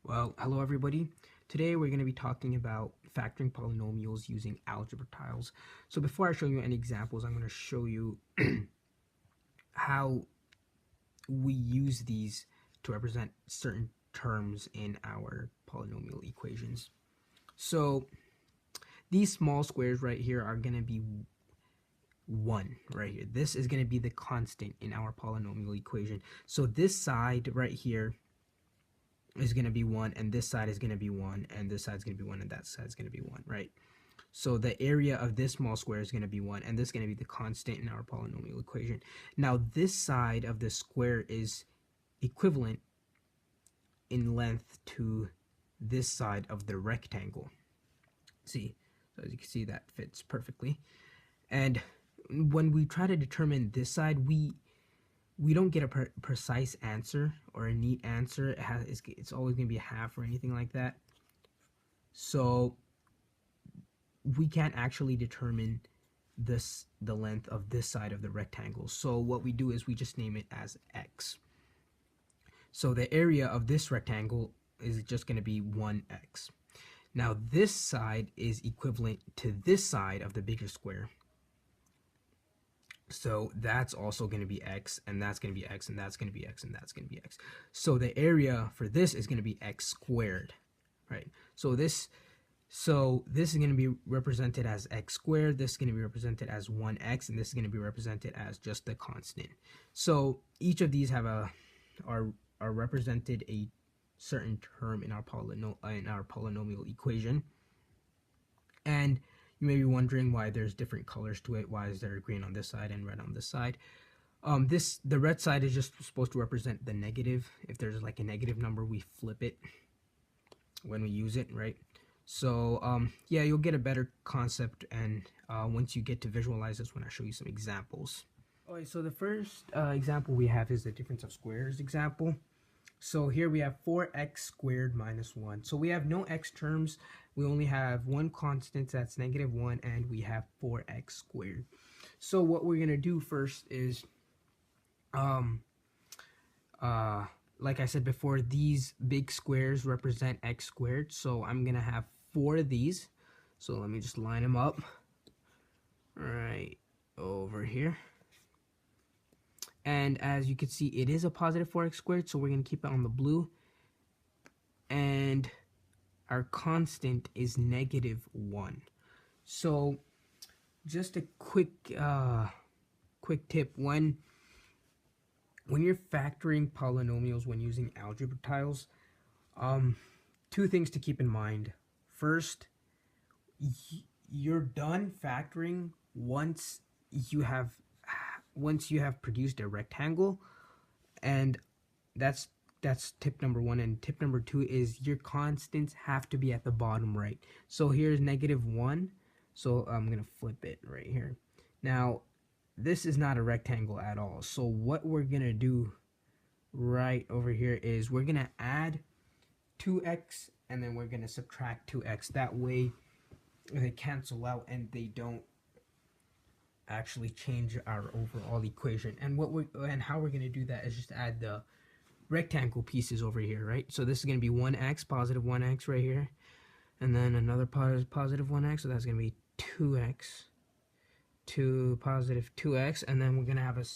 Well, hello everybody. Today we're going to be talking about factoring polynomials using algebra tiles. So before I show you any examples, I'm going to show you how we use these to represent certain terms in our polynomial equations. So these small squares right here are going to be 1 right here. This is going to be the constant in our polynomial equation. So this side right here is going to be 1, and this side is going to be 1, and this side is going to be 1, and that side is going to be 1, right? So the area of this small square is going to be 1, and this is going to be the constant in our polynomial equation. Now this side of the square is equivalent in length to this side of the rectangle. See, so as you can see, that fits perfectly. And when we try to determine this side, we don't get a precise answer or a neat answer. It's always going to be a half or anything like that. So we can't actually determine the length of this side of the rectangle. So what we do is we just name it as x. So the area of this rectangle is just going to be 1x. Now this side is equivalent to this side of the bigger square. So that's also going to be x, and that's going to be x, and that's going to be x, and that's going to be x. So the area for this is going to be x squared, right? So this is going to be represented as x squared, this is going to be represented as 1x, and this is going to be represented as just the constant. So each of these have are represented a certain term in our polynomial equation. And you may be wondering why there's different colors to it. Why is there green on this side and red on this side? The red side is just supposed to represent the negative. If there's like a negative number, we flip it when we use it, right? So yeah, you'll get a better concept, and once you get to visualize this when I show you some examples. Okay, so the first example we have is the difference of squares example. So here we have 4x squared minus 1. So we have no x terms. We only have one constant, that's -1, and we have 4x squared. So what we're going to do first is, like I said before, these big squares represent x squared. So I'm going to have 4 of these. So let me just line them up right over here. And as you can see, it is a positive 4x squared, so we're going to keep it on the blue. And our constant is -1. So just a quick tip, when you're factoring polynomials when using algebra tiles, 2 things to keep in mind. First, you're done factoring once you have produced a rectangle, and that's tip number 1. And tip number 2 is your constants have to be at the bottom right. So here's -1, so I'm gonna flip it right here. Now this is not a rectangle at all, so what we're gonna do right over here is we're gonna add 2x, and then we're gonna subtract 2x. That way they cancel out and they don't actually change our overall equation. And how we're going to do that is just add the rectangle pieces over here, right? So this is going to be 1x, positive 1x right here, and then another positive 1x, so that's going to be 2x, positive 2x, and then we're going to have a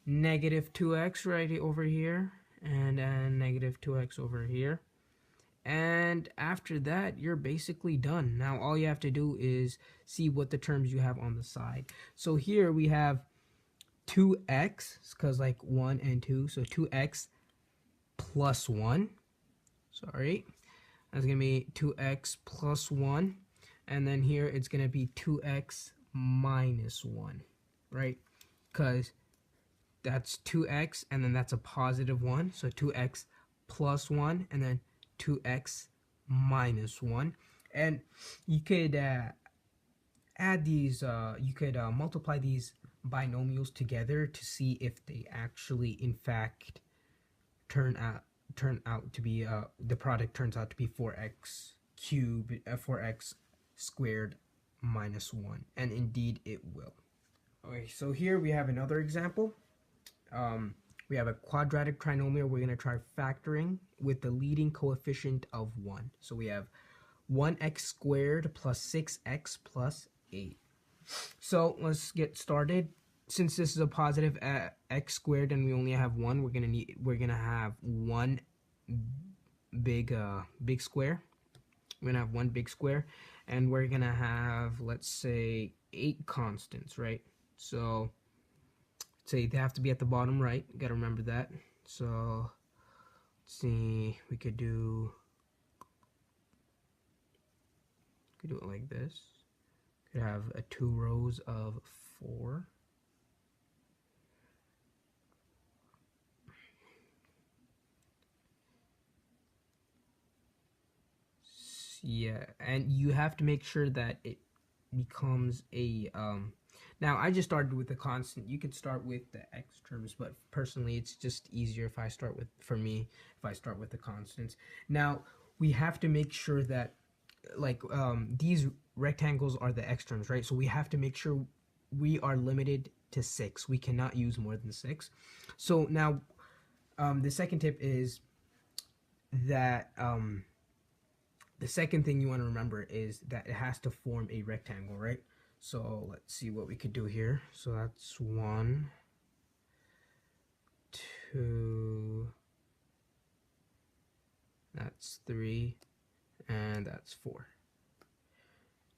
negative 2x right over here, and then negative 2x over here. And after that, you're basically done. Now all you have to do is see what the terms you have on the side. So here we have 2x, because like 1 and 2, so 2x plus 1. Sorry, that's gonna be 2x plus 1, and then here it's gonna be 2x minus 1, right? Because that's 2x, and then that's a positive 1, so 2x plus 1, and then 2x minus 1. And you could add these, you could multiply these binomials together to see if they actually in fact turn out to be the product turns out to be 4x cubed, 4x squared minus 1, and indeed it will. Okay, so here we have another example. We have a quadratic trinomial. We're going to try factoring with the leading coefficient of 1. So we have 1x squared plus 6x plus 8. So let's get started. Since this is a positive x squared and we only have 1, we're gonna have one big square. We're gonna have one big square, and we're gonna have, let's say, 8 constants, right? So say they have to be at the bottom right. You gotta remember that. So let's see, we could do it like this. Could have 2 rows of 4. Yeah, and you have to make sure that it becomes a now I just started with the constant. You could start with the x terms, but personally it's just easier if I start with the constants. Now we have to make sure that like these rectangles are the x terms, right? So we have to make sure we are limited to 6. We cannot use more than 6. So now the second tip is that the second thing you want to remember is that it has to form a rectangle, right? So let's see what we could do here. So that's 1, 2, that's 3, and that's 4.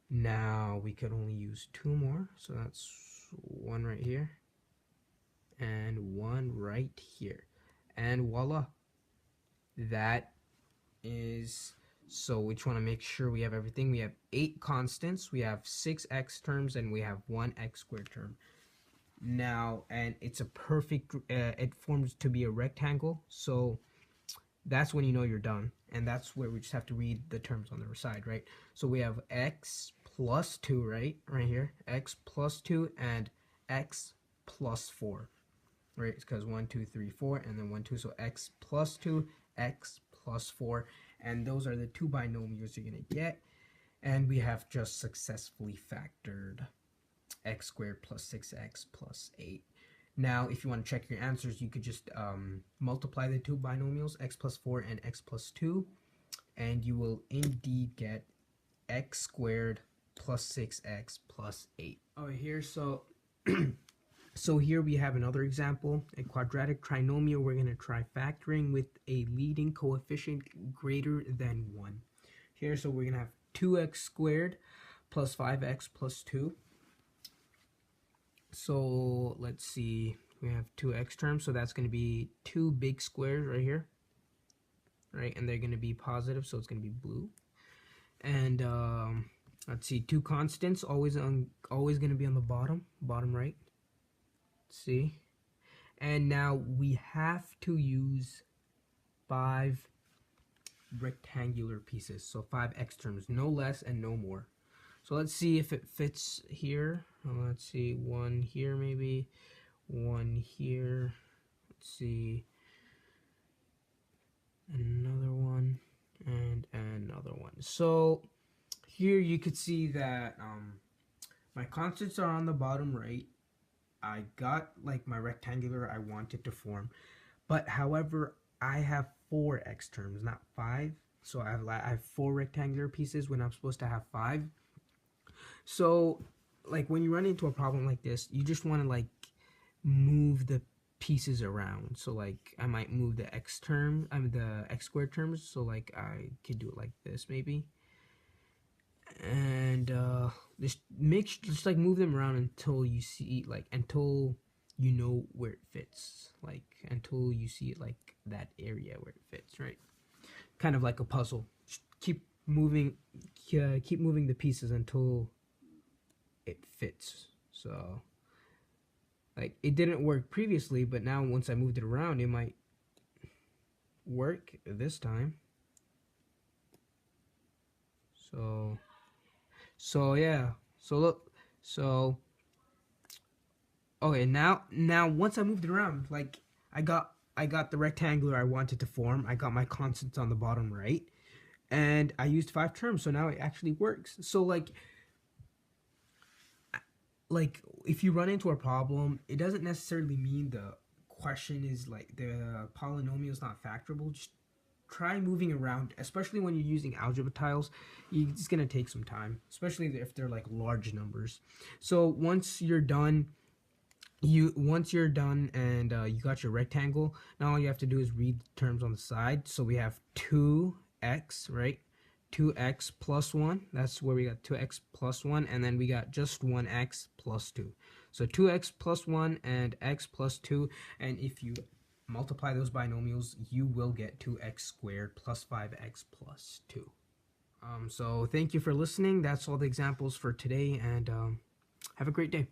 Now we could only use 2 more. So that's 1 right here and 1 right here. And voila. That is... So we just want to make sure we have everything. We have 8 constants, we have 6 x terms, and we have 1 x squared term. Now, and it's a perfect, it forms to be a rectangle. So that's when you know you're done. And that's where we just have to read the terms on the side, right? So we have x plus 2, right here. X plus 2 and x plus 4, right? It's because 1, 2, 3, 4, and then 1, 2. So x plus 2, x plus 4. And those are the 2 binomials you're going to get. And we have just successfully factored x squared plus 6x plus 8. Now, if you want to check your answers, you could just multiply the 2 binomials, x plus 4 and x plus 2. And you will indeed get x squared plus 6x plus 8. Oh, here, so... So here we have another example, a quadratic trinomial. We're going to try factoring with a leading coefficient greater than 1. Here, so we're going to have 2x squared plus 5x plus 2. So let's see, we have 2x terms, so that's going to be 2 big squares right here, right? And they're going to be positive, so it's going to be blue. And let's see, 2 constants, always going to be on the bottom right. See, and now we have to use 5 rectangular pieces, so 5 x terms, no less and no more. So let's see if it fits here. Let's see, 1 here, maybe 1 here. Let's see, another one and another one. So here you could see that my constants are on the bottom right. I got like my rectangular I wanted to form, but however I have 4 x terms, not 5. So I have 4 rectangular pieces when I'm supposed to have 5. So like when you run into a problem like this, you just want to like move the pieces around. So like I might move the x term, the x squared terms. So like I could do it like this maybe. And just like move them around until you see until you know where it fits, like until you see it like that area where it fits, right? Kind of like a puzzle. Just keep moving the pieces until it fits. So like it didn't work previously, but now once I moved it around, it might work this time. So yeah, so look, so okay, now once I moved it around, like I got the rectangular I wanted to form. I got my constants on the bottom right, and I used 5 terms, so now it actually works. So like if you run into a problem, it doesn't necessarily mean the question is like the polynomial is not factorable, just try moving around, especially when you're using algebra tiles. It's going to take some time, especially if they're like large numbers. So once you're done and you got your rectangle, now all you have to do is read the terms on the side. So we have 2x, right? 2x plus 1, that's where we got 2x plus 1, and then we got just 1x plus 2. So 2x plus 1 and x plus 2, and if you multiply those binomials, you will get 2x squared plus 5x plus 2. So thank you for listening. That's all the examples for today, and have a great day.